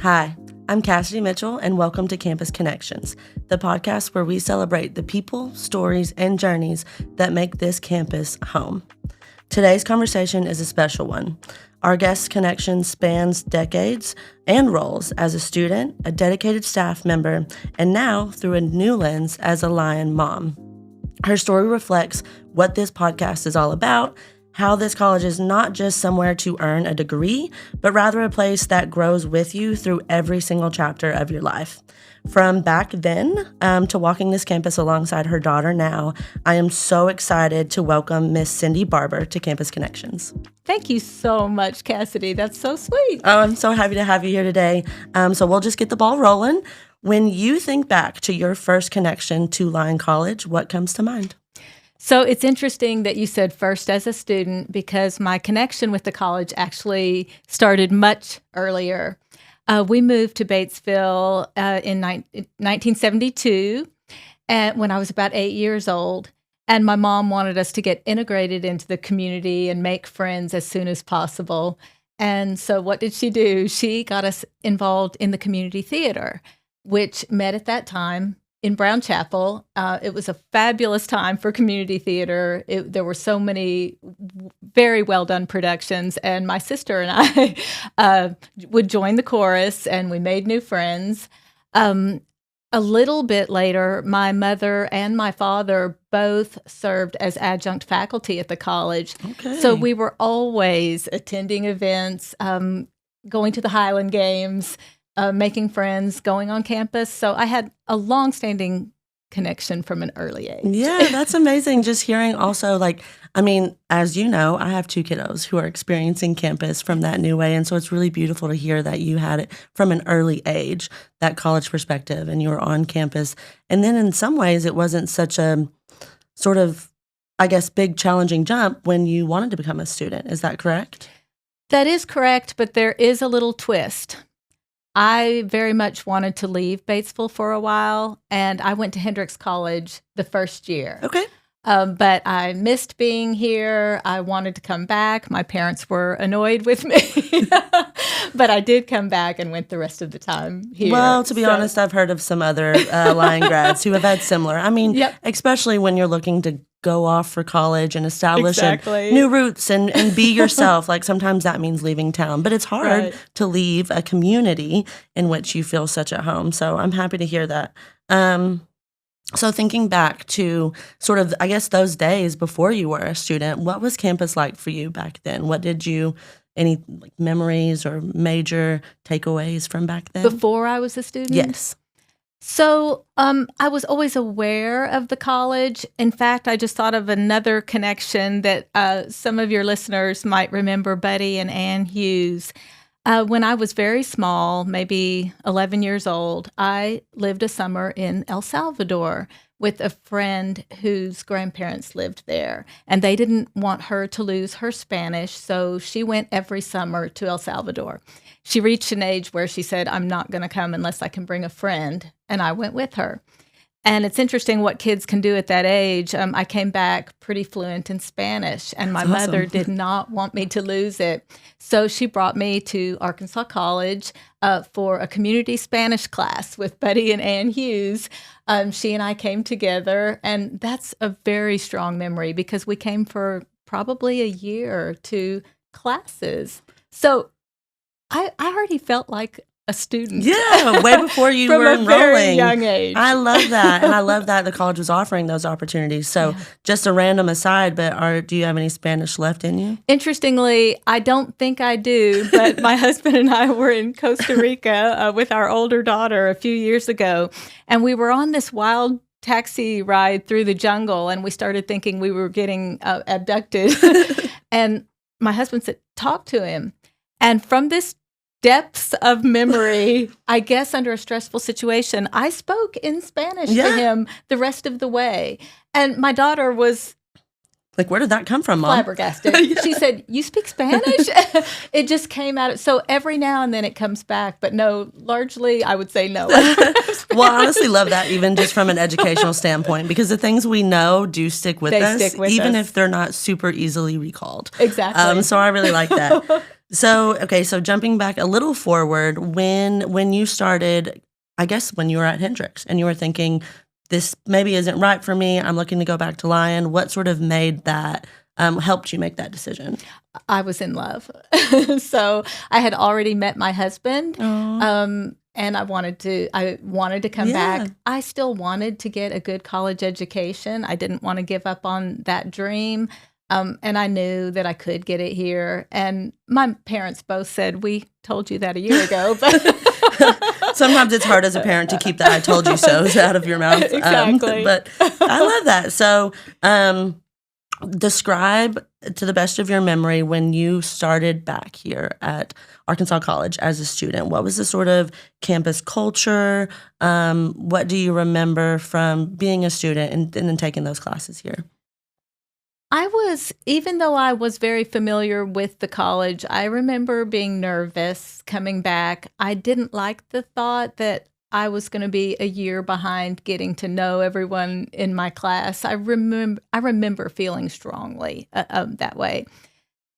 Hi, I'm Cassidy Mitchell, and welcome to Campus Connections, the podcast where we celebrate the people, stories, and journeys that make this campus home. Today's conversation is a special one. Our guest's connection spans decades and roles as a student, a dedicated staff member, and now, through a new lens, as a Lyon mom. Her story reflects what this podcast is all about, how this college is not just somewhere to earn a degree, but rather a place that grows with you through every single chapter of your life. From back then to walking this campus alongside her daughter now, I am so excited to welcome Miss Cindy Barber to Campus Connections. Thank you so much, Cassidy. That's so sweet. Oh, I'm so happy to have you here today. So we'll just get the ball rolling. When you think back to your first connection to Lyon College, what comes to mind? So it's interesting that you said first as a student, because my connection with the college actually started much earlier. We moved to Batesville in 1972 when I was about 8 years old. And my mom wanted us to get integrated into the community and make friends as soon as possible. And so what did she do? She got us involved in the community theater, which met at that time in Brown Chapel. It was a fabulous time for community theater. There were so many very well done productions, and my sister and I would join the chorus, and we made new friends. A little bit later, my mother and my father both served as adjunct faculty at the college. Okay. So we were always attending events, going to the Highland Games, making friends, going on campus. So I had a long-standing connection from an early age. Yeah, that's amazing. Just hearing also, as you know, I have two kiddos who are experiencing campus from that new way. And so it's really beautiful to hear that you had it from an early age, that college perspective, and you were on campus. And then in some ways, it wasn't such a sort of, big challenging jump when you wanted to become a student. Is that correct? That is correct, but there is a little twist. I very much wanted to leave Batesville for a while, and I went to Hendrix College the first year. Okay. But I missed being here. I wanted to come back. My parents were annoyed with me. But I did come back and went the rest of the time here. Well, to be honest, I've heard of some other Lyon grads who have had similar. Yep. Especially when you're looking to go off for college and establish Exactly. new roots and be yourself. Sometimes that means leaving town. But it's hard Right. to leave a community in which you feel such at home. So I'm happy to hear that. So thinking back to sort of, those days before you were a student, what was campus like for you back then? What did you, any memories or major takeaways from back then? Before I was a student? Yes. So I was always aware of the college. In fact, I just thought of another connection that some of your listeners might remember, Buddy and Ann Hughes. When I was very small, maybe 11 years old, I lived a summer in El Salvador with a friend whose grandparents lived there. And they didn't want her to lose her Spanish, so she went every summer to El Salvador. She reached an age where she said, I'm not going to come unless I can bring a friend. And I went with her. And it's interesting what kids can do at that age. I came back pretty fluent in Spanish, and my That's mother awesome. did not want me to lose it. So she brought me to Arkansas College for a community Spanish class with Buddy and Ann Hughes. She and I came together, and that's a very strong memory because we came for probably a year to classes. So I already felt like a student. Yeah, way before you From were a enrolling. very young age. I love that. And I love that the college was offering those opportunities. So just a random aside, but do you have any Spanish left in you? Interestingly, I don't think I do, but my husband and I were in Costa Rica with our older daughter a few years ago, and we were on this wild taxi ride through the jungle, and we started thinking we were getting abducted. And my husband said, talk to him. And from this depths of memory, I guess under a stressful situation, I spoke in Spanish to him the rest of the way. And my daughter was where did that come from, Mom? flabbergasted. She said, you speak Spanish? It just came out. So every now and then it comes back. But no, largely I would say no. Well, I honestly love that, even just from an educational standpoint, because the things we know do stick with us, Stick with even us. if they're not super easily recalled. Exactly. So I really like that. So jumping back a little forward, when you started, I guess when you were at Hendrix and you were thinking, this maybe isn't right for me, I'm looking to go back to Lyon, what sort of made that, helped you make that decision? I was in love. So I had already met my husband. And I wanted to come back. I still wanted to get a good college education. I didn't want to give up on that dream. And I knew that I could get it here. And my parents both said, we told you that a year ago. But sometimes it's hard as a parent to keep that "I told you so" out of your mouth. Exactly. But I love that. So describe, to the best of your memory, when you started back here at Arkansas College as a student. What was the sort of campus culture? What do you remember from being a student and then taking those classes here? Even though I was very familiar with the college, I remember being nervous coming back. I didn't like the thought that I was going to be a year behind getting to know everyone in my class. I remember feeling strongly that way.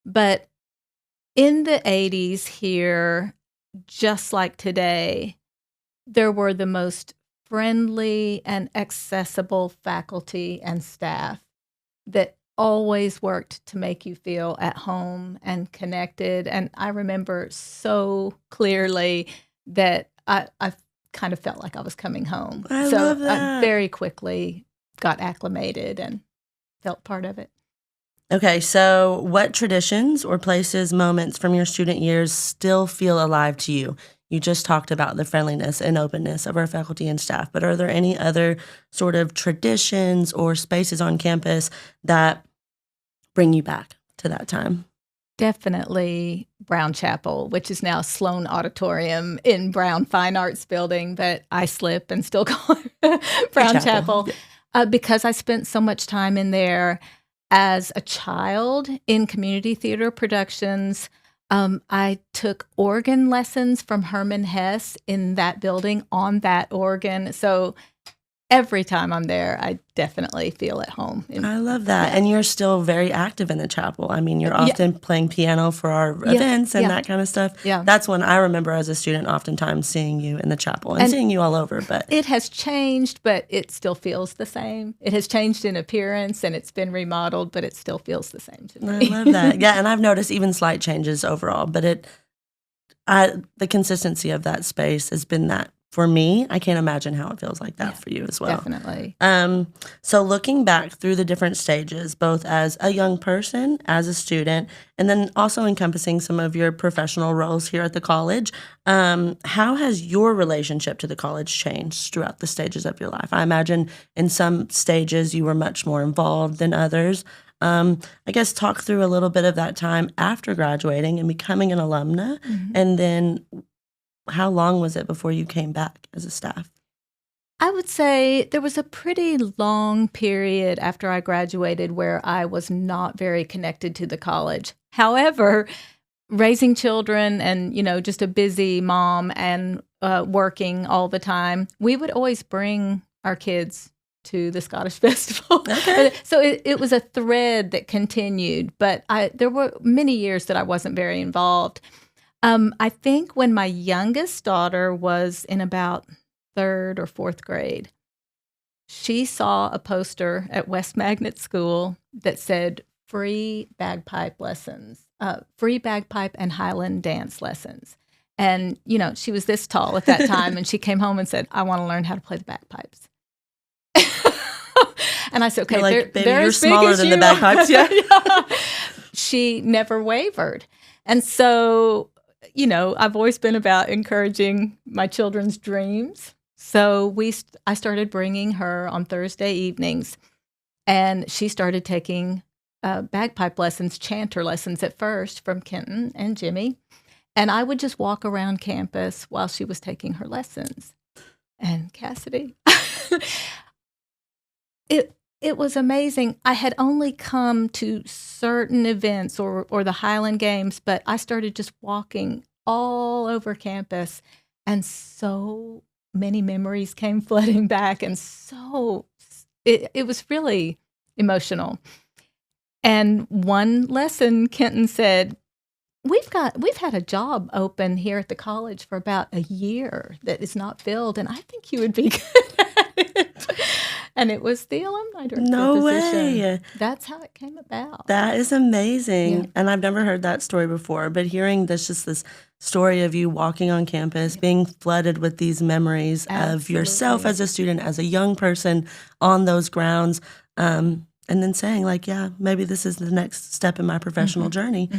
But in the 80s here, just like today, there were the most friendly and accessible faculty and staff that always worked to make you feel at home and connected. And I remember so clearly that I kind of felt like I was coming home. I love that. I very quickly got acclimated and felt part of it. Okay, so what traditions or places, moments from your student years still feel alive to you? You just talked about the friendliness and openness of our faculty and staff, but are there any other sort of traditions or spaces on campus that bring you back to that time? Definitely Brown Chapel, which is now Sloan Auditorium in Brown Fine Arts Building, but I slip and still call it Brown Chapel because I spent so much time in there as a child in community theater productions. I took organ lessons from Herman Hesse in that building on that organ. So every time I'm there, I definitely feel at home. I love that. And you're still very active in the chapel. I mean, you're often playing piano for our events and that kind of stuff. Yeah. That's when I remember as a student oftentimes seeing you in the chapel and seeing you all over. But it has changed, but it still feels the same. It has changed in appearance and it's been remodeled, but it still feels the same to me. I love that. Yeah, and I've noticed even slight changes overall, but the consistency of that space has been that. For me, I can't imagine how it feels like that for you as well. Definitely. So looking back through the different stages, both as a young person, as a student, and then also encompassing some of your professional roles here at the college, how has your relationship to the college changed throughout the stages of your life? I imagine in some stages you were much more involved than others. I guess talk through a little bit of that time after graduating and becoming an alumna, and then how long was it before you came back as a staff? I would say there was a pretty long period after I graduated where I was not very connected to the college. However, raising children and, just a busy mom and working all the time, we would always bring our kids to the Scottish Festival. Okay. So it was a thread that continued, but there were many years that I wasn't very involved. I think when my youngest daughter was in about 3rd or 4th grade, she saw a poster at West Magnet School that said free bagpipe lessons, free bagpipe and Highland dance lessons. And, she was this tall at that time, and she came home and said, I want to learn how to play the bagpipes. And I said, okay, baby, you're smaller than the bagpipes, yeah. She never wavered. And so I've always been about encouraging my children's dreams. So I started bringing her on Thursday evenings, and she started taking bagpipe lessons, chanter lessons at first from Kenton and Jimmy. And I would just walk around campus while she was taking her lessons. And Cassidy, it was amazing. I had only come to certain events or the Highland Games, but I started just walking all over campus, and so many memories came flooding back, and so it was really emotional. And one lesson, Kenton said, we've had a job open here at the college for about a year that is not filled, and I think you would be good at it. And it was the alumni director No position. way. That's how it came about. That is amazing. Yeah. And I've never heard that story before, but hearing this story of you walking on campus, being flooded with these memories of yourself as a student, as a young person on those grounds, and then saying like, yeah, maybe this is the next step in my professional journey.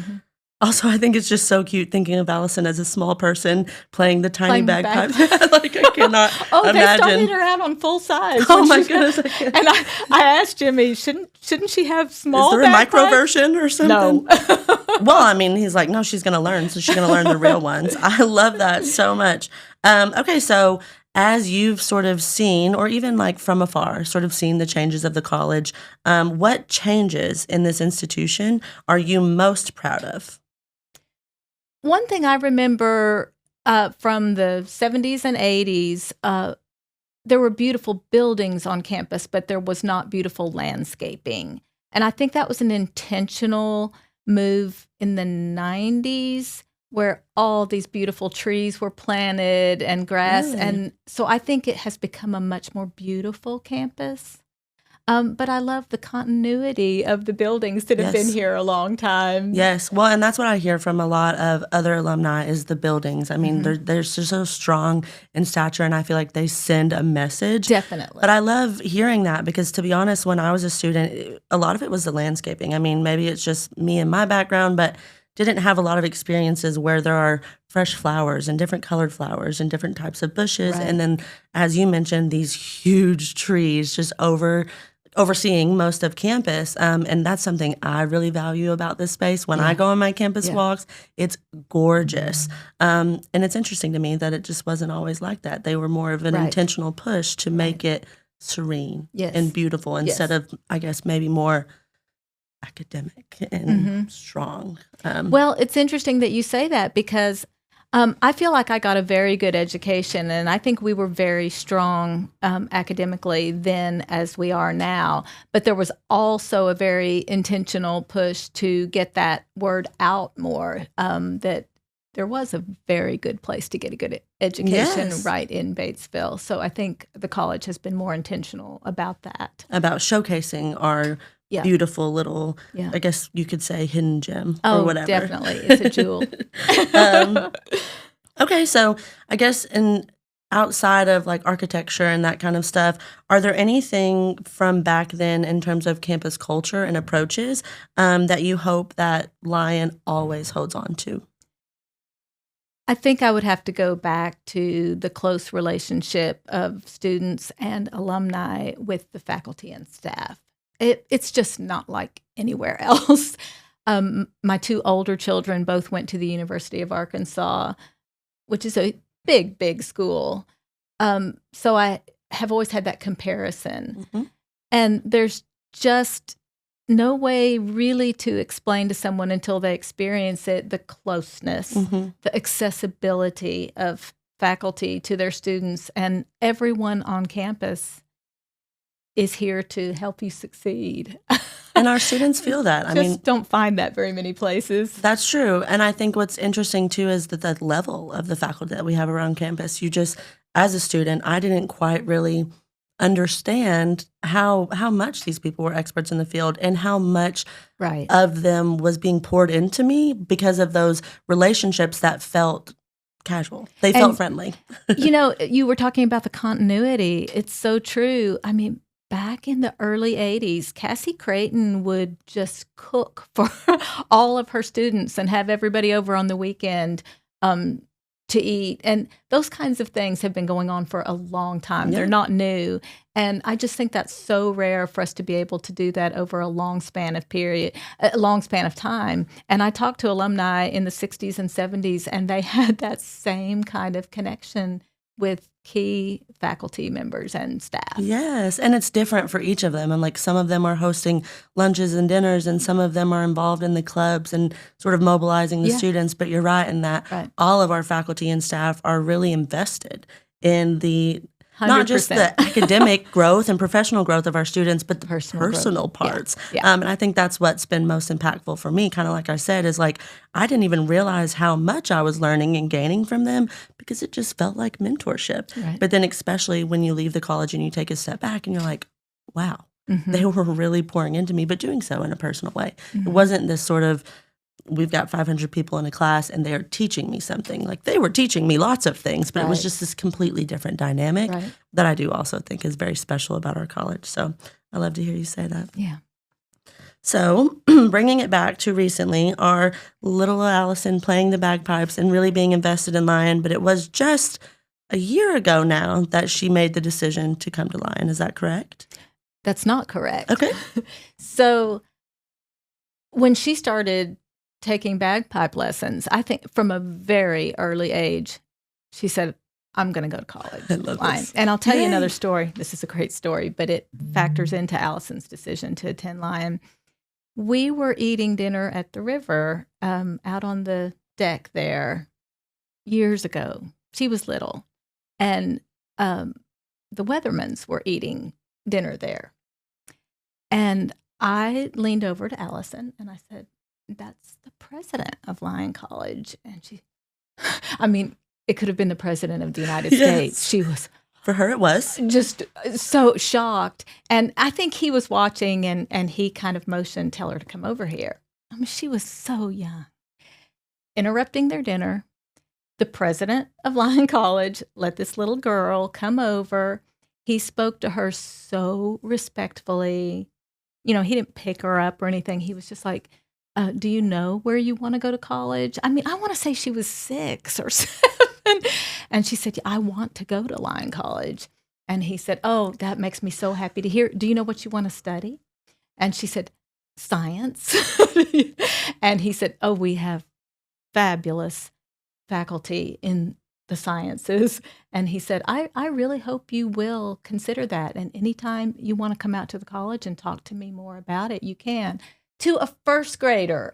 Also, I think it's just so cute thinking of Allison as a small person playing the tiny bagpipe. Like, I cannot imagine. They started her out on full size. Oh, my goodness. And I asked Jimmy, shouldn't she have small bagpipes? Is there a micro bagpipes? version or something? No. Well, I mean, he's like, no, she's going to learn. So she's going to learn the real ones. I love that so much. Okay, so as you've sort of seen, or even like from afar, sort of seen the changes of the college, what changes in this institution are you most proud of? One thing I remember from the 70s and 80s, there were beautiful buildings on campus, but there was not beautiful landscaping. And I think that was an intentional move in the 90s where all these beautiful trees were planted and grass. Really? And so I think it has become a much more beautiful campus. But I love the continuity of the buildings that have been here a long time. Yes. Well, and that's what I hear from a lot of other alumni is the buildings. I mean, they're so strong in stature, and I feel like they send a message. Definitely. But I love hearing that because, to be honest, when I was a student, a lot of it was the landscaping. I mean, maybe it's just me and my background, but didn't have a lot of experiences where there are fresh flowers and different colored flowers and different types of bushes. Right. And then, as you mentioned, these huge trees just overseeing most of campus. And that's something I really value about this space. When I go on my campus walks, it's gorgeous. And it's interesting to me that it just wasn't always like that. They were more of an intentional push to make it serene and beautiful instead of, I guess, maybe more academic and strong. Well, it's interesting that you say that because I feel like I got a very good education, and I think we were very strong academically then as we are now. But there was also a very intentional push to get that word out more, that there was a very good place to get a good education right in Batesville. So I think the college has been more intentional about that. About showcasing our beautiful little, I guess you could say, hidden gem or whatever. Definitely. It's a jewel. Okay, so I guess outside of like architecture and that kind of stuff, are there anything from back then in terms of campus culture and approaches that you hope that Lyon always holds on to? I think I would have to go back to the close relationship of students and alumni with the faculty and staff. It's just not like anywhere else. My two older children both went to the University of Arkansas, which is a big, big school. So I have always had that comparison. And there's just no way really to explain to someone until they experience it, the closeness, the accessibility of faculty to their students, and everyone on campus is here to help you succeed. And our students feel that. I mean, don't find that very many places. That's true. And I think what's interesting, too, is that the level of the faculty that we have around campus, you just, as a student, I didn't quite really understand how much these people were experts in the field and how much of them was being poured into me because of those relationships that felt casual. They felt friendly. You were talking about the continuity. It's so true. I mean, back in the early 80s, Cassie Creighton would just cook for all of her students and have everybody over on the weekend to eat. And those kinds of things have been going on for a long time. They're not new. And I just think that's so rare for us to be able to do that over a long span of time. And I talked to alumni in the 60s and 70s, and they had that same kind of connection with key faculty members and staff. Yes, and it's different for each of them. And like some of them are hosting lunches and dinners, and some of them are involved in the clubs and sort of mobilizing the students. But you're right in that all of our faculty and staff are really invested in the not just 100%. the academic growth and professional growth of our students, but the Personal personal growth. parts. Yeah. And I think that's what's been most impactful for me, kind of like I said, is like I didn't even realize how much I was learning and gaining from them because it just felt like mentorship. Right. But then especially when you leave the college and you take a step back and you're like, wow, Mhm. they were really pouring into me, but doing so in a personal way. Mhm. It wasn't this sort of, we've got 500 people in a class and they're teaching me something. Like they were teaching me lots of things, but it was Right. just this completely different dynamic Right. that I do also think is very special about our college. So I love to hear you say that. Yeah. So bringing it back to recently, our little Allison playing the bagpipes and really being invested in Lyon, but it was just a year ago now that she made the decision to come to Lyon. Is that correct? That's not correct. Okay. So when she started taking bagpipe lessons, I think from a very early age, she said, I'm going to go to college. I love Lyon. this. And I'll tell you Yay. another story. This is a great story, but it factors into Allison's decision to attend Lyon. We were eating dinner at the river out on the deck there years ago. She was little. And the Weathermans were eating dinner there. And I leaned over to Allison and I said, that's the president of Lyon College. And she, I mean, it could have been the president of the United Yes. States. She was For her, it was. just so shocked. And I think he was watching and he kind of motioned, tell her to come over here. I mean, she was so young. Interrupting their dinner, the president of Lyon College let this little girl come over. He spoke to her so respectfully. You know, he didn't pick her up or anything. He was just like, do you know where you want to go to college? I mean, I want to say she was 6 or 7. And she said, I want to go to Lyon College. And he said, oh, that makes me so happy to hear. Do you know what you want to study? And she said, science. And he said, oh, we have fabulous faculty in the sciences. And he said, I really hope you will consider that. And anytime you want to come out to the college and talk to me more about it, you can. To a first grader.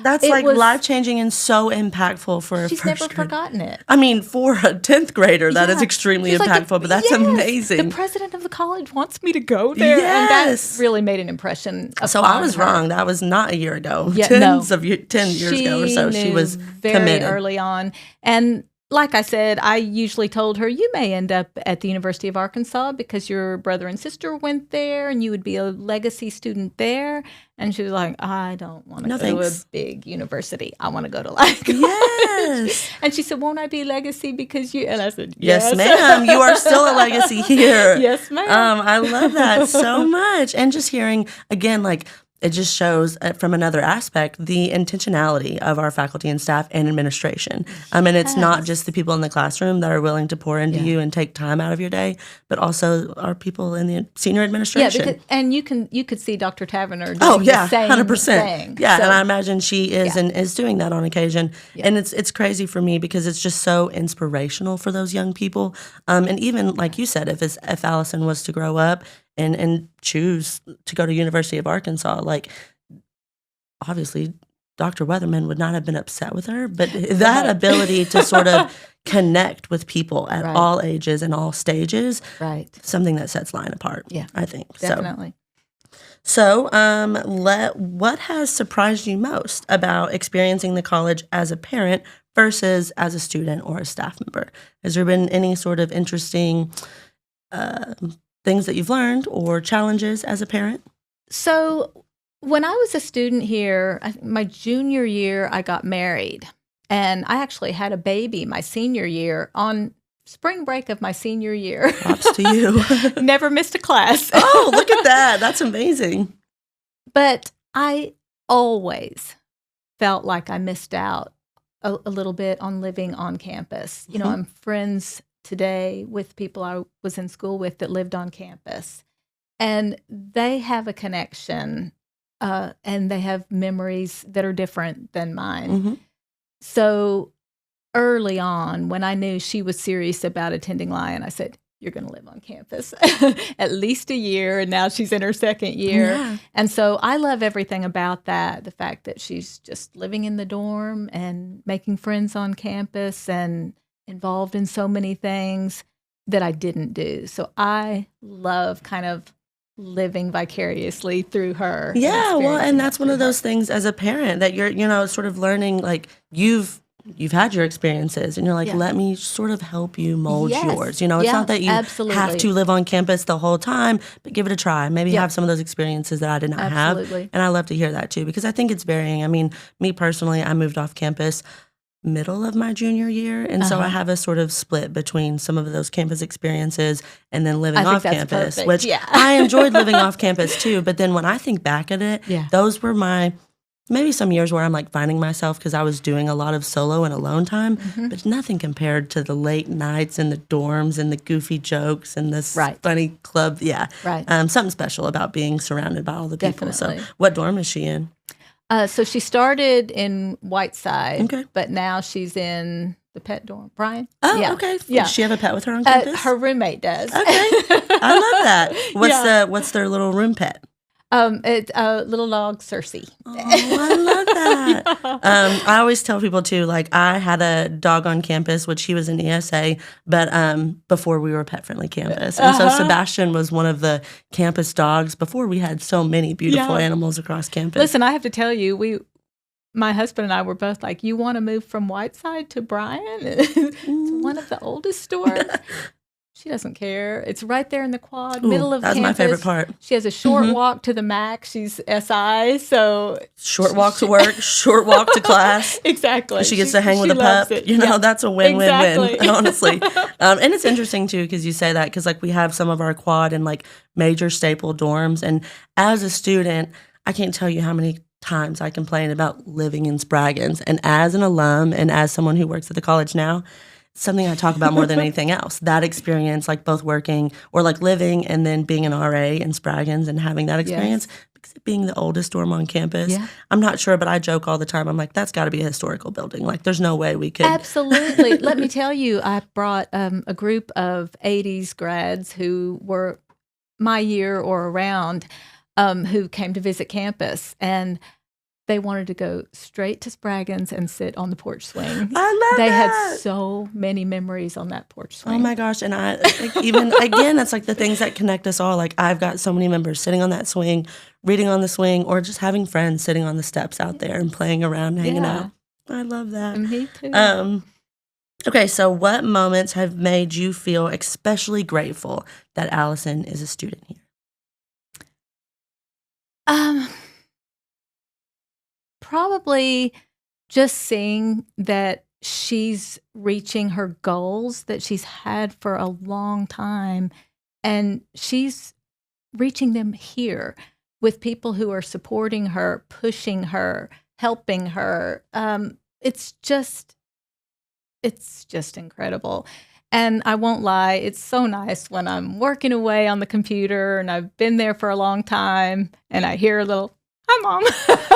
That's It like was- life-changing and so impactful for a She's first never grader. forgotten it. I mean, for a 10th grader, that is Yeah. extremely She's like, impactful, but that's yes, amazing. The president of the college wants me to go there. Yes. And that really made an impression. So I upon was her. wrong. That was not a year ago. Yeah, 10 no. years ago or so. She knew was very committed. early on. And like I said, I usually told her, you may end up at the University of Arkansas because your brother and sister went there and you would be a legacy student there. And she was like, I don't want to No, go thanks. to a big university. I want to go to Lyon College. Yes. And she said, won't I be legacy because you? And I said, Yes, ma'am. You are still a legacy here. Yes, ma'am. I love that so much. And just hearing, again, like, it just shows from another aspect the intentionality of our faculty and staff and administration. And it's not Yes. just the people in the classroom that are willing to pour into Yeah. you and take time out of your day, but also our people in the senior Yeah, administration. because, and you could see Dr. Taverner doing Oh yeah, the same 100%. thing. Yeah, So- and I imagine she is Yeah. and is doing that on occasion. Yeah. And it's crazy for me because it's just so inspirational for those young people. And even like you said, if Allison was to grow up and choose to go to University of Arkansas, like obviously Dr. Weatherman would not have been upset with her, but that Right. ability to sort of connect with people at Right. all ages and all stages, Right. something that sets Lyon apart. Yeah. I think. Definitely. So, what has surprised you most about experiencing the college as a parent versus as a student or a staff member? Has there been any sort of interesting things that you've learned or challenges as a parent? So when I was a student here, I think my junior year, I got married. And I actually had a baby my senior year on spring break of my senior year. Props to you. Never missed a class. Oh, look at that. That's amazing. But I always felt like I missed out a little bit on living on campus. You know, Mhm. I'm friends today with people I was in school with that lived on campus. And they have a connection and they have memories that are different than mine. Mhm. So early on, when I knew she was serious about attending Lyon, I said, you're going to live on campus at least a year. And now she's in her second year. Yeah. And so I love everything about that. The fact that she's just living in the dorm and making friends on campus and involved in so many things. that I didn't do. So I love kind of living vicariously through her. Yeah, well, and that's one of those things as a parent that you're, sort of learning, like you've had your experiences and you're like, let me sort of help you mold yours. It's not that you have to live on campus the whole time, but give it a try. Maybe have some of those experiences that I did not have. And I love to hear that too, because I think it's varying. I mean, me personally, I moved off campus middle of my junior year. And so I have a sort of split between some of those campus experiences and then living off campus, which I enjoyed living off campus too. But then when I think back at it, those were maybe some years where I'm like finding myself because I was doing a lot of solo and alone time, but nothing compared to the late nights in the dorms and the goofy jokes and this funny club. Yeah. Something special about being surrounded by all the people. Definitely. So what dorm is she in? So she started in Whiteside, but now she's in the pet dorm. Brian? Oh, okay. Does she have a pet with her on campus? Her roommate does. Okay. I love that. What's their little room pet? It's a little dog, Cersei. Oh, I love that. I always tell people too, like I had a dog on campus, which he was in ESA, but before we were a pet-friendly campus. And so Sebastian was one of the campus dogs before we had so many beautiful animals across campus. Listen, I have to tell you, my husband and I were both like, you want to move from Whiteside to Bryan? It's one of the oldest stores. She doesn't care. It's right there in the quad, middle of campus. That's my favorite part. She has a short walk to the MAC. She's SI, so... Short walk to work, short walk to class. Exactly. She gets to hang with a pup. That's a win-win-win, honestly. And it's interesting, too, because you say that, because like we have some of our quad and like major staple dorms. And as a student, I can't tell you how many times I complain about living in Spraggins. And as an alum and as someone who works at the college now, something I talk about more than anything else. That experience, like both working or like living and then being an RA in Spraggins and having that experience, because it being the oldest dorm on campus, I'm not sure, but I joke all the time. I'm like, that's got to be a historical building. Like, there's no way we could. Absolutely. Let me tell you, I brought a group of 80s grads who were my year or around who came to visit campus, and they wanted to go straight to Spraggins and sit on the porch swing. I love that. They had so many memories on that porch swing. Oh my gosh. And I, like, even again, that's like the things that connect us all. Like I've got so many members sitting on that swing, reading on the swing, or just having friends sitting on the steps out there and playing around, hanging out. I love that. Me too. Okay. So what moments have made you feel especially grateful that Allison is a student here? Probably just seeing that she's reaching her goals that she's had for a long time, and she's reaching them here with people who are supporting her, pushing her, helping her. It's just incredible. And I won't lie, it's so nice when I'm working away on the computer and I've been there for a long time and I hear a little, "Hi, Mom."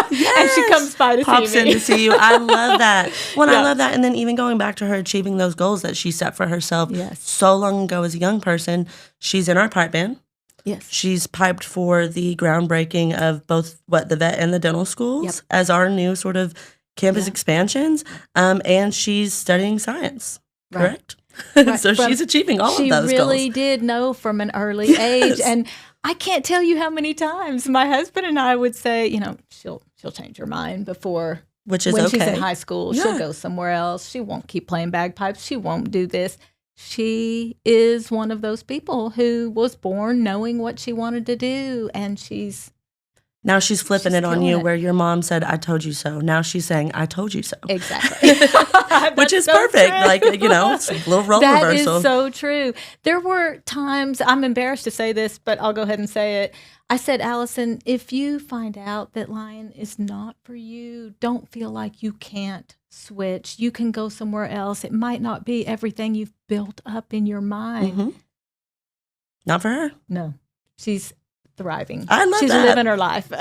And she comes by to Pops see me. in to see you. I love that. Well, I love that. And then even going back to her achieving those goals that she set for herself so long ago as a young person, she's in our pipe band. Yes. She's piped for the groundbreaking of both the vet and the dental schools as our new sort of campus expansions. And she's studying science, correct? Right. So she's achieving all of those goals. She really did know from an early age. And I can't tell you how many times my husband and I would say, she'll change her mind before, which is when okay. She's in high school. She'll go somewhere else. She won't keep playing bagpipes. She won't do this. She is one of those people who was born knowing what she wanted to do, and now she's flipping it on you, where your mom said, "I told you so." Now she's saying, "I told you so." Exactly. Which is so perfect. True. Like, it's a little role reversal. That is so true. There were times, I'm embarrassed to say this, but I'll go ahead and say it. I said, "Allison, if you find out that Lyon is not for you, don't feel like you can't switch. You can go somewhere else. It might not be everything you've built up in your mind." Mm-hmm. Not for her. No. She's thriving. I love She's that. living her life.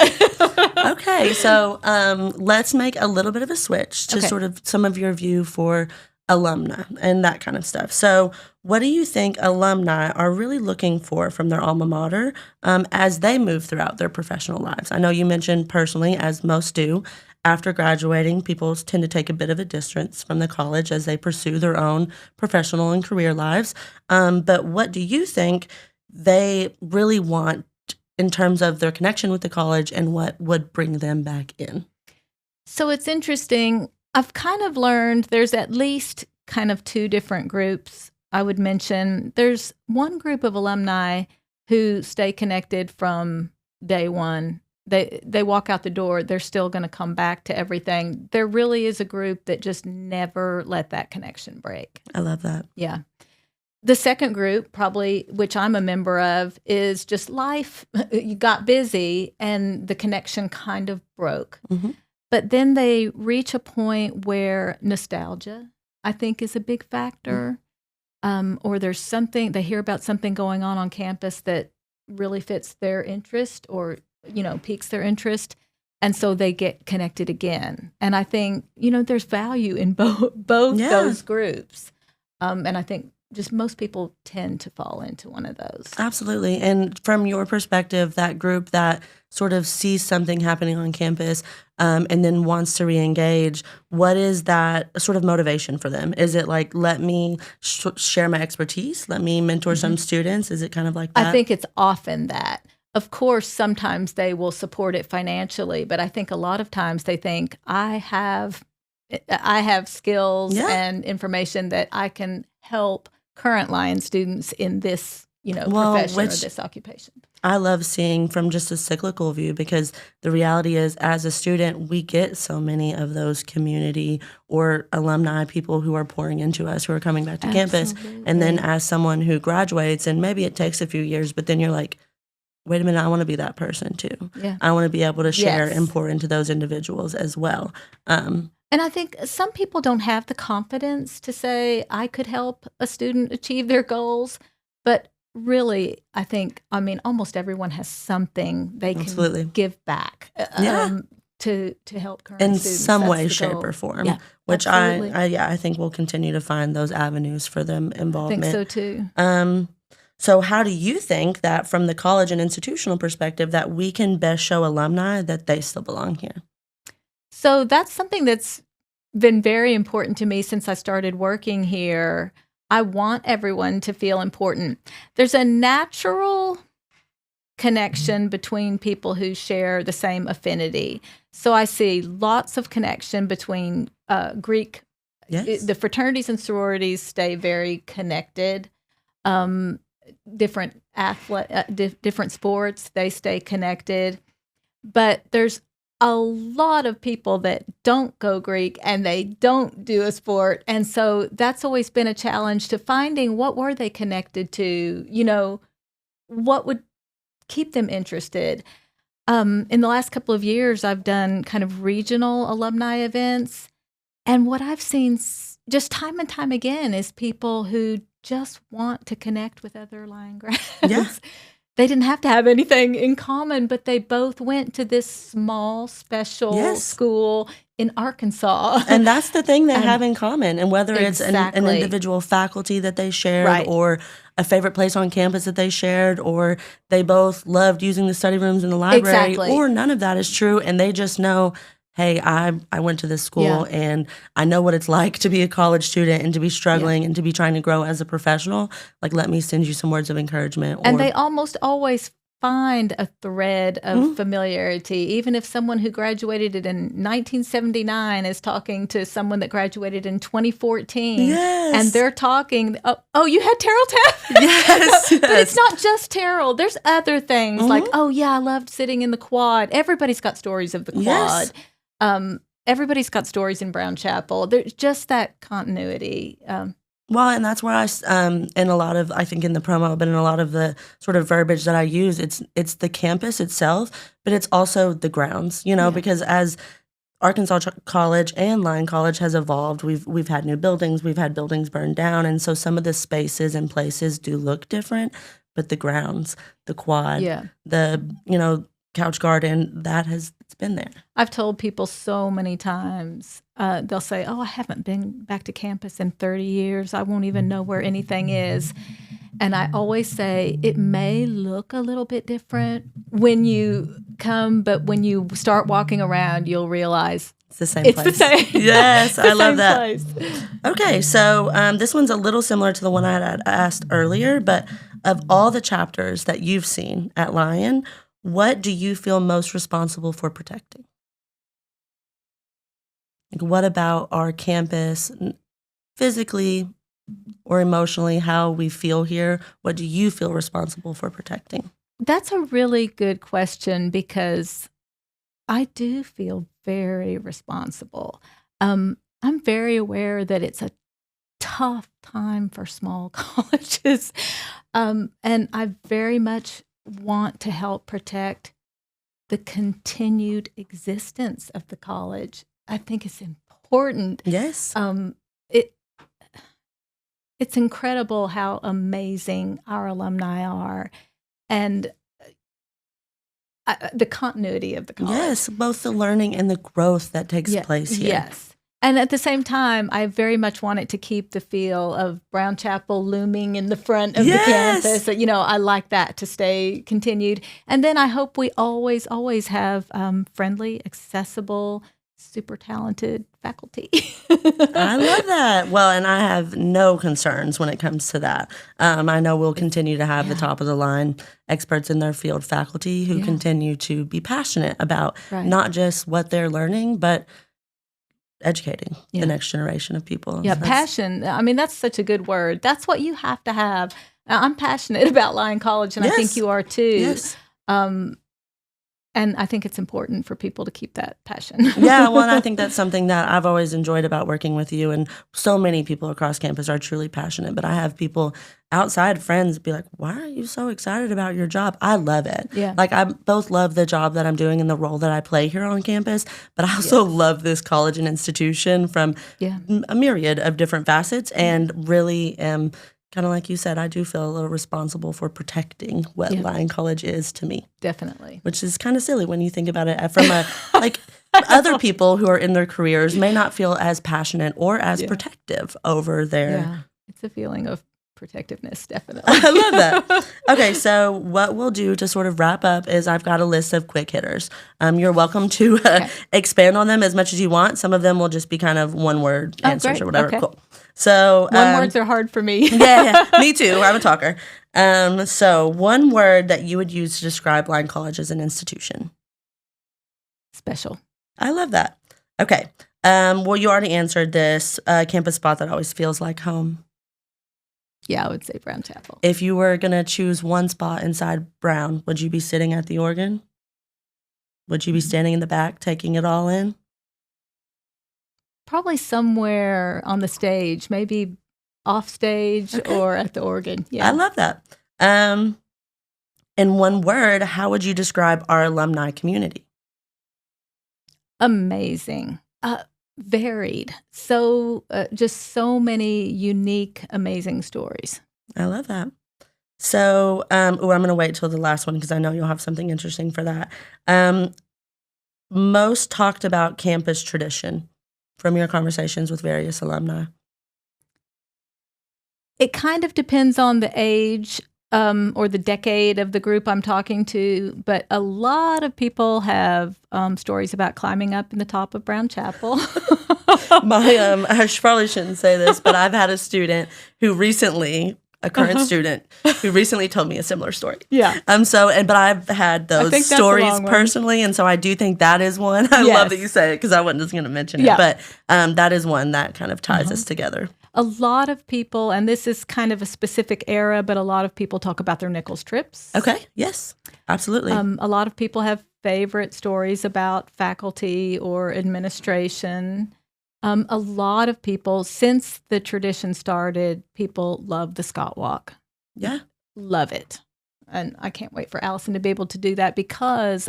Okay, so let's make a little bit of a switch to sort of some of your view for alumni and that kind of stuff. So what do you think alumni are really looking for from their alma mater as they move throughout their professional lives? I know you mentioned personally, as most do, after graduating, people tend to take a bit of a distance from the college as they pursue their own professional and career lives. But what do you think they really want in terms of their connection with the college and what would bring them back in? So it's interesting. I've kind of learned there's at least kind of two different groups I would mention. There's one group of alumni who stay connected from day one. They walk out the door, they're still going to come back to everything. There really is a group that just never let that connection break. I love that. Yeah. The second group, probably, which I'm a member of, is just life. You got busy and the connection kind of broke. Mm-hmm. But then they reach a point where nostalgia, I think, is a big factor. Or there's something, they hear about something going on campus that really fits their interest or, piques their interest. And so they get connected again. And I think, there's value in both those groups. And I think just most people tend to fall into one of those. Absolutely. And from your perspective, that group that sort of sees something happening on campus and then wants to re-engage, what is that sort of motivation for them? Is it like, let me share my expertise? Let me mentor some students? Is it kind of like that? I think it's often that. Of course, sometimes they will support it financially, but I think a lot of times they think, I have skills and information that I can help current Lyon students in this, profession or this occupation. I love seeing from just a cyclical view, because the reality is, as a student, we get so many of those community or alumni people who are pouring into us, who are coming back to campus. And then as someone who graduates, and maybe it takes a few years, but then you're like, wait a minute, I want to be that person too. Yeah. I want to be able to share and pour into those individuals as well. And I think some people don't have the confidence to say, I could help a student achieve their goals. But really, I think, almost everyone has something they can give back to help current students. In some way, shape, or form, which I think we'll continue to find those avenues for them involvement. I think so too. So how do you think that from the college and institutional perspective that we can best show alumni that they still belong here? So that's something that's been very important to me since I started working here. I want everyone to feel important. There's a natural connection between people who share the same affinity. So I see lots of connection between Greek. The fraternities and sororities stay very connected. Different different sports, they stay connected. But there's a lot of people that don't go Greek and they don't do a sport. And so that's always been a challenge to finding what were they connected to, what would keep them interested. In the last couple of years, I've done kind of regional alumni events. And what I've seen just time and time again is people who just want to connect with other Lyon grads. Yeah. They didn't have to have anything in common, but they both went to this small, special school in Arkansas. And that's the thing they have in common. And whether it's an individual faculty that they shared or a favorite place on campus that they shared, or they both loved using the study rooms in the library, or none of that is true. And they just know, hey, I went to this school and I know what it's like to be a college student and to be struggling and to be trying to grow as a professional. Like, let me send you some words of encouragement. And they almost always find a thread of familiarity, even if someone who graduated in 1979 is talking to someone that graduated in 2014. Yes. And they're talking, oh, you had Terrell Taft? Yes. But it's not just Terrell. There's other things like, oh, yeah, I loved sitting in the quad. Everybody's got stories of the quad. Yes. Everybody's got stories in Brown Chapel. There's just that continuity. Well, and that's where in a lot of, I think in the promo, but in a lot of the sort of verbiage that I use, it's the campus itself, but it's also the grounds, because as Arkansas College and Lyon College has evolved, we've had new buildings, we've had buildings burned down, and so some of the spaces and places do look different, but the grounds, the quad, the, couch garden, it's been there. I've told people so many times, they'll say, oh, I haven't been back to campus in 30 years. I won't even know where anything is. And I always say it may look a little bit different when you come, but when you start walking around, you'll realize It's the same It's place. the same. Yes, I love that. Place. Okay, so this one's a little similar to the one I had asked earlier, but of all the chapters that you've seen at Lyon, what do you feel most responsible for protecting? Like, what about our campus, physically or emotionally, how we feel here? What do you feel responsible for protecting? That's a really good question because I do feel very responsible. I'm very aware that it's a tough time for small colleges. And I very much want to help protect the continued existence of the college. I think it's important. Yes. It's incredible how amazing our alumni are and the continuity of the college. Yes, both the learning and the growth that takes place here. Yes. And at the same time, I very much wanted to keep the feel of Brown Chapel looming in the front of the campus. You know, I like that to stay continued. And then I hope we always, always have friendly, accessible, super talented faculty. I love that. Well, and I have no concerns when it comes to that. I know we'll continue to have the top of the line experts in their field faculty who continue to be passionate about not just what they're learning, but educating the next generation of people. Yeah, passion. I mean, that's such a good word. That's what you have to have. I'm passionate about Lyon College, and I think you are too. Yes. And I think it's important for people to keep that passion. Yeah, well, and I think that's something that I've always enjoyed about working with you. And so many people across campus are truly passionate. But I have people outside, friends, be like, why are you so excited about your job? I love it. Yeah. Like, I both love the job that I'm doing and the role that I play here on campus. But I also love this college and institution from a myriad of different facets, and really am kind of like you said, I do feel a little responsible for protecting what Lyon College is to me. Definitely. Which is kind of silly when you think about it from a, like, other people who are in their careers may not feel as passionate or as protective over their. Yeah, it's a feeling of protectiveness, definitely. I love that. Okay, so what we'll do to sort of wrap up is I've got a list of quick hitters. You're welcome to expand on them as much as you want. Some of them will just be kind of one-word answers or whatever. Cool. So one words are hard for me. Me too. I'm a talker. So one word that you would use to describe Lyon College as an institution. Special. I love that. Okay. Well, you already answered this. Campus spot that always feels like home. Yeah, I would say Brown Chapel. If you were going to choose one spot inside Brown, would you be sitting at the organ? Would you be standing in the back taking it all in? Probably somewhere on the stage, maybe off stage or at the organ. Yeah, I love that. In one word, how would you describe our alumni community? Amazing. Varied. So just so many unique, amazing stories. I love that. So, I'm going to wait till the last one because I know you'll have something interesting for that. Most talked about campus tradition from your conversations with various alumni. It kind of depends on the age or the decade of the group I'm talking to, but a lot of people have stories about climbing up in the top of Brown Chapel. I probably shouldn't say this, but I've had a student who recently, a current student, who recently told me a similar story. Yeah. But I've had those stories personally, and so I do think that is one. I love that you say it because I wasn't just going to mention it, but that is one that kind of ties us together. A lot of people, and this is kind of a specific era, but a lot of people talk about their Nichols trips. Okay. Yes. Absolutely. A lot of people have favorite stories about faculty or administration. A lot of people, since the tradition started, people love the Scott Walk. Yeah. Love it. And I can't wait for Allison to be able to do that because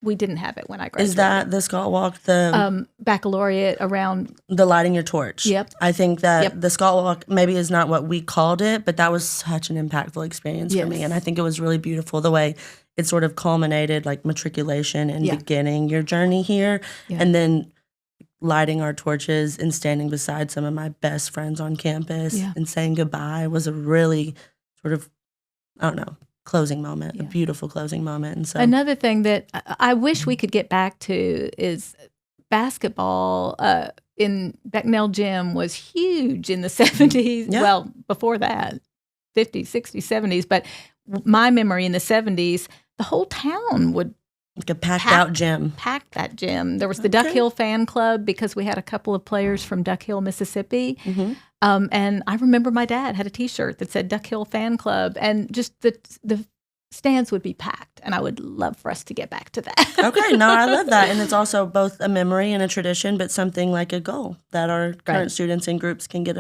we didn't have it when I graduated. Is that the Scott Walk, the baccalaureate around the lighting your torch? Yep. I think that the Scott Walk maybe is not what we called it, but that was such an impactful experience for me. And I think it was really beautiful the way it sort of culminated, like matriculation and beginning your journey here. Yeah. And then lighting our torches and standing beside some of my best friends on campus and saying goodbye was a really sort of, I don't know, closing moment, a beautiful closing moment. And so another thing that I wish we could get back to is basketball in Becknell Gym was huge in the 70s. Yeah. Well, before that, 50s, 60s, 70s. But my memory in the 70s, the whole town would Like a packed out gym. pack that gym. There was the Duck Hill fan club because we had a couple of players from Duck Hill, Mississippi. Mm-hmm. And I remember my dad had a T-shirt that said Duck Hill fan club, and just the stands would be packed, and I would love for us to get back to that. Okay, no, I love that. And it's also both a memory and a tradition, but something like a goal that our current students and groups can get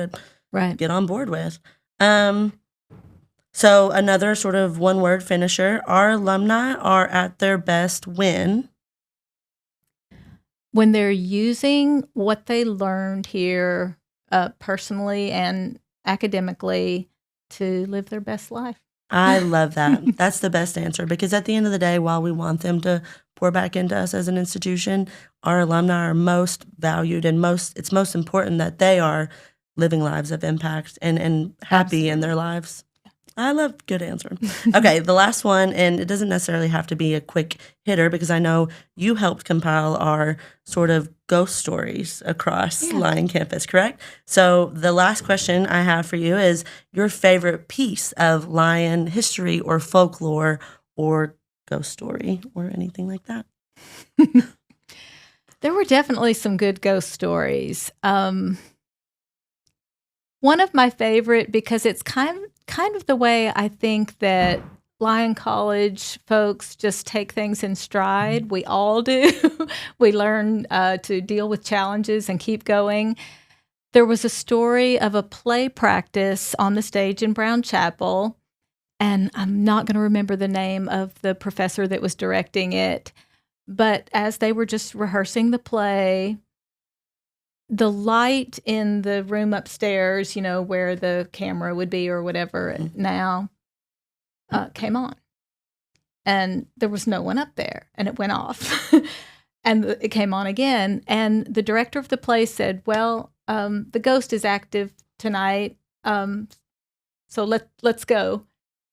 on board with. So another sort of one-word finisher, our alumni are at their best when they're using what they learned here personally and academically to live their best life. I love that. That's the best answer, because at the end of the day, while we want them to pour back into us as an institution, our alumni are most valued and it's most important that they are living lives of impact and happy in their lives. I love good answer. Okay, the last one, and it doesn't necessarily have to be a quick hitter because I know you helped compile our sort of ghost stories across Lyon campus, correct? So the last question I have for you is your favorite piece of Lyon history or folklore or ghost story or anything like that. There were definitely some good ghost stories. One of my favorite, because it's kind of the way I think that Lyon College folks just take things in stride. We all do. We learn to deal with challenges and keep going. There was a story of a play practice on the stage in Brown Chapel, and I'm not going to remember the name of the professor that was directing it, but as they were just rehearsing the play, the light in the room upstairs, where the camera would be or whatever now, came on. And there was no one up there, and it went off. And it came on again. And the director of the play said, well, the ghost is active tonight, so let's go.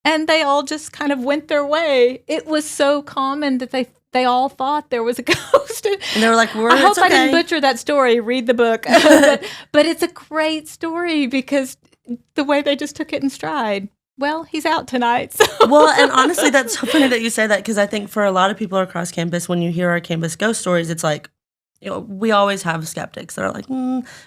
And they all just kind of went their way. It was so common that they all thought there was a ghost. And they were like, I hope I didn't butcher that story. Read the book. But it's a great story because the way they just took it in stride. Well, he's out tonight. So. Well, and honestly, that's so funny that you say that because I think for a lot of people across campus, when you hear our campus ghost stories, it's like, we always have skeptics that are like,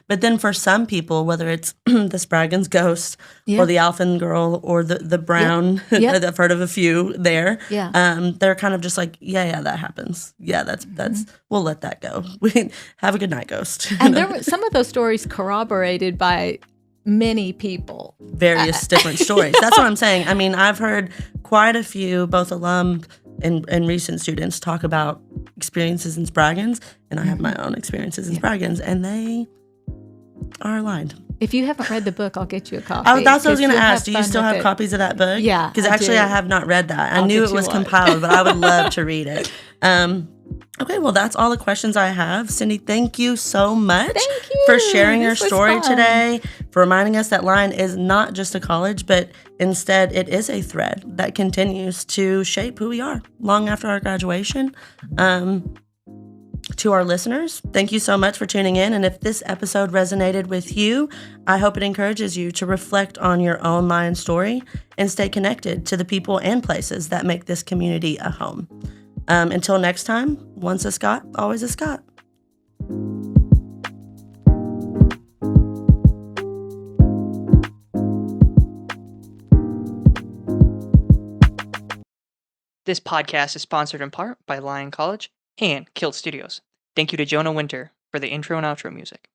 But then for some people, whether it's the Spraggins ghost or the Alphen girl or the Brown, I've heard of a few there. Yeah. They're kind of just like, yeah, that happens. Yeah, that's we'll let that go. We have a good night, ghost. And there were some of those stories corroborated by many people. Various different stories. That's what I'm saying. I mean, I've heard quite a few, both alum and recent students talk about experiences in Spraggins, and I have my own experiences in Spraggins, and they are aligned. If you haven't read the book, I'll get you a copy. That's what I was going to ask. Do you still have copies of that book? Yeah, because actually I have not read that. I knew it was compiled, but I would love to read it. Okay, well, that's all the questions I have. Cindy, thank you so much for sharing your story today, for reminding us that Lyon is not just a college, but instead it is a thread that continues to shape who we are long after our graduation. To our listeners, thank you so much for tuning in. And if this episode resonated with you, I hope it encourages you to reflect on your own Lyon story and stay connected to the people and places that make this community a home. Until next time, once a Scot, always a Scot. This podcast is sponsored in part by Lyon College and KILT Studios. Thank you to Jonah Winter for the intro and outro music.